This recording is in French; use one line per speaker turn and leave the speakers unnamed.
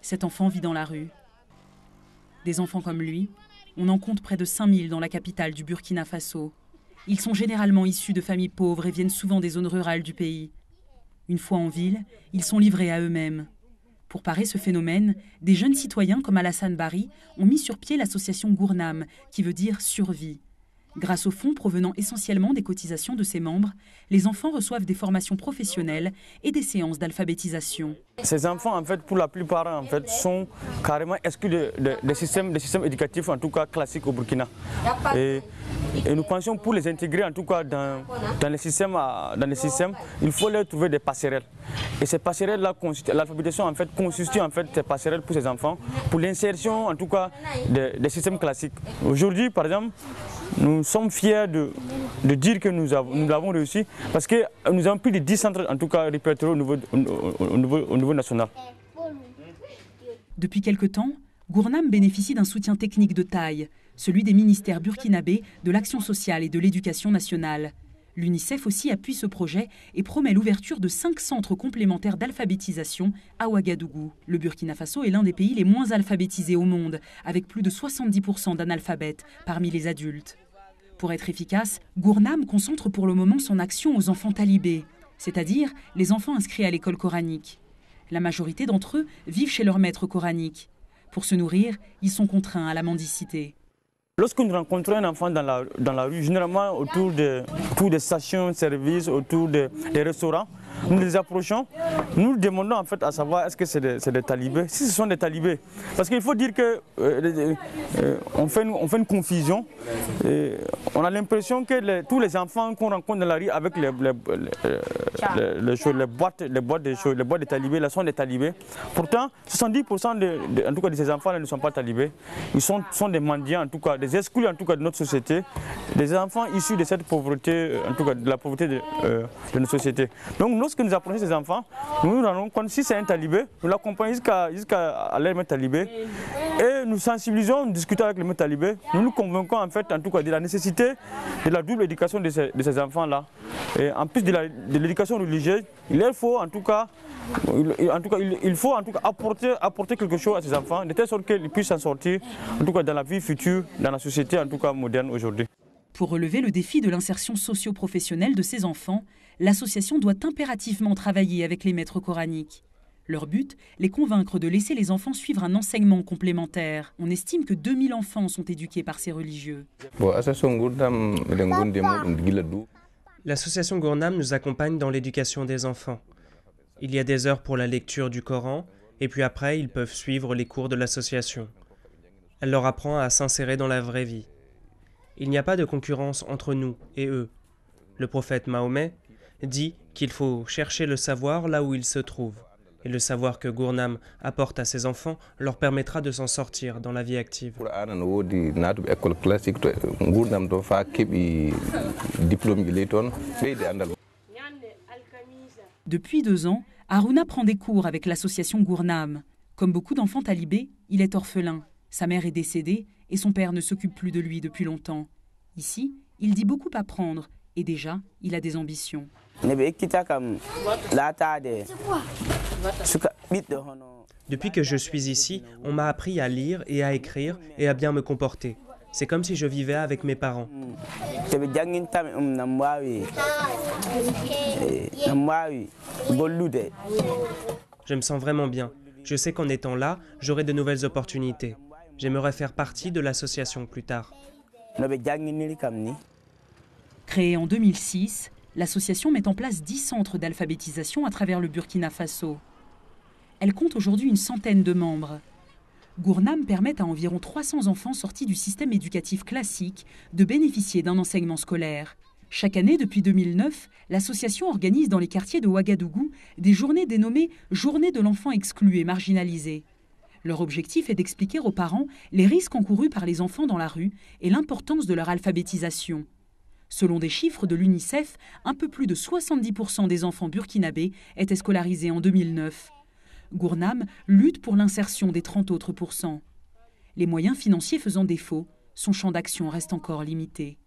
Cet enfant vit dans la rue. Des enfants comme lui, on en compte près de 5000 dans la capitale du Burkina Faso. Ils sont généralement issus de familles pauvres et viennent souvent des zones rurales du pays. Une fois en ville, ils sont livrés à eux-mêmes. Pour parer ce phénomène, des jeunes citoyens comme Alassane Bari ont mis sur pied l'association Gournam, qui veut dire survie. Grâce aux fonds provenant essentiellement des cotisations de ses membres, les enfants reçoivent des formations professionnelles et des séances d'alphabétisation.
Ces enfants, en fait, pour la plupart, en fait, sont carrément exclus des systèmes éducatifs, en tout cas classiques au Burkina. Et nous pensions pour les intégrer, en tout cas dans les systèmes, il faut leur trouver des passerelles. Et ces passerelles-là, l'alphabétisation en fait constitue en fait des passerelles pour ces enfants, pour l'insertion en tout cas des systèmes classiques. Aujourd'hui, par exemple, nous sommes fiers de dire que nous l'avons réussi parce que nous avons plus de 10 centres en tout cas répertoriés au niveau national.
Depuis quelque temps, Gournam bénéficie d'un soutien technique de taille, celui des ministères burkinabés de l'Action sociale et de l'Éducation nationale. L'UNICEF aussi appuie ce projet et promet l'ouverture de 5 centres complémentaires d'alphabétisation à Ouagadougou. Le Burkina Faso est l'un des pays les moins alphabétisés au monde, avec plus de 70% d'analphabètes parmi les adultes. Pour être efficace, Gournam concentre pour le moment son action aux enfants talibés, c'est-à-dire les enfants inscrits à l'école coranique. La majorité d'entre eux vivent chez leur maître coranique. Pour se nourrir, ils sont contraints à la mendicité.
Lorsque nous rencontrons un enfant dans la rue, généralement autour des stations-service, autour des restaurants, nous les approchons, nous demandons en fait à savoir est-ce que c'est des talibés. Si ce sont des talibés, parce qu'il faut dire que on fait une confusion. On a l'impression que tous les enfants qu'on rencontre dans la rue avec les boîtes de talibés là sont des talibés. Pourtant, 70% en tout cas de ces enfants-là ne sont pas talibés. Ils sont des mendiants, en tout cas des exclus en tout cas de notre société, des enfants issus de cette pauvreté, en tout cas de la pauvreté de notre société. Donc lorsque nous approchons ces enfants, nous nous rendons compte si c'est un talibé, nous l'accompagnons jusqu'à leur maître talibé et nous sensibilisons, nous discutons avec le maître talibé, nous nous convainquons en fait en tout cas de la nécessité de la double éducation de ces enfants-là. Et en plus de l'éducation religieuse, il faut en tout cas apporter quelque chose à ces enfants, de telle sorte qu'ils puissent s'en sortir, en tout cas dans la vie future, dans la société en tout cas moderne aujourd'hui.
Pour relever le défi de l'insertion socio-professionnelle de ces enfants, l'association doit impérativement travailler avec les maîtres coraniques. Leur but, les convaincre de laisser les enfants suivre un enseignement complémentaire. On estime que 2000 enfants sont éduqués par ces religieux.
L'association Gournam nous accompagne dans l'éducation des enfants. Il y a des heures pour la lecture du Coran, et puis après, ils peuvent suivre les cours de l'association. Elle leur apprend à s'insérer dans la vraie vie. Il n'y a pas de concurrence entre nous et eux. Le prophète Mahomet dit qu'il faut chercher le savoir là où il se trouve. Et le savoir que Gournam apporte à ses enfants leur permettra de s'en sortir dans la vie active.
Depuis 2 ans, Harouna prend des cours avec l'association Gournam. Comme beaucoup d'enfants talibés, il est orphelin. Sa mère est décédée et son père ne s'occupe plus de lui depuis longtemps. Ici, il dit beaucoup apprendre et déjà, il a des ambitions.
Depuis que je suis ici, on m'a appris à lire et à écrire et à bien me comporter. C'est comme si je vivais avec mes parents. Je me sens vraiment bien. Je sais qu'en étant là, j'aurai de nouvelles opportunités. J'aimerais faire partie de l'association plus tard.
Créée en 2006, l'association met en place 10 centres d'alphabétisation à travers le Burkina Faso. Elle compte aujourd'hui une centaine de membres. Gournam permet à environ 300 enfants sortis du système éducatif classique de bénéficier d'un enseignement scolaire. Chaque année, depuis 2009, l'association organise dans les quartiers de Ouagadougou des journées dénommées « Journée de l'enfant exclu et marginalisé ». Leur objectif est d'expliquer aux parents les risques encourus par les enfants dans la rue et l'importance de leur alphabétisation. Selon des chiffres de l'UNICEF, un peu plus de 70% des enfants burkinabés étaient scolarisés en 2009. Gournam lutte pour l'insertion des 30 autres %. Les moyens financiers faisant défaut, son champ d'action reste encore limité.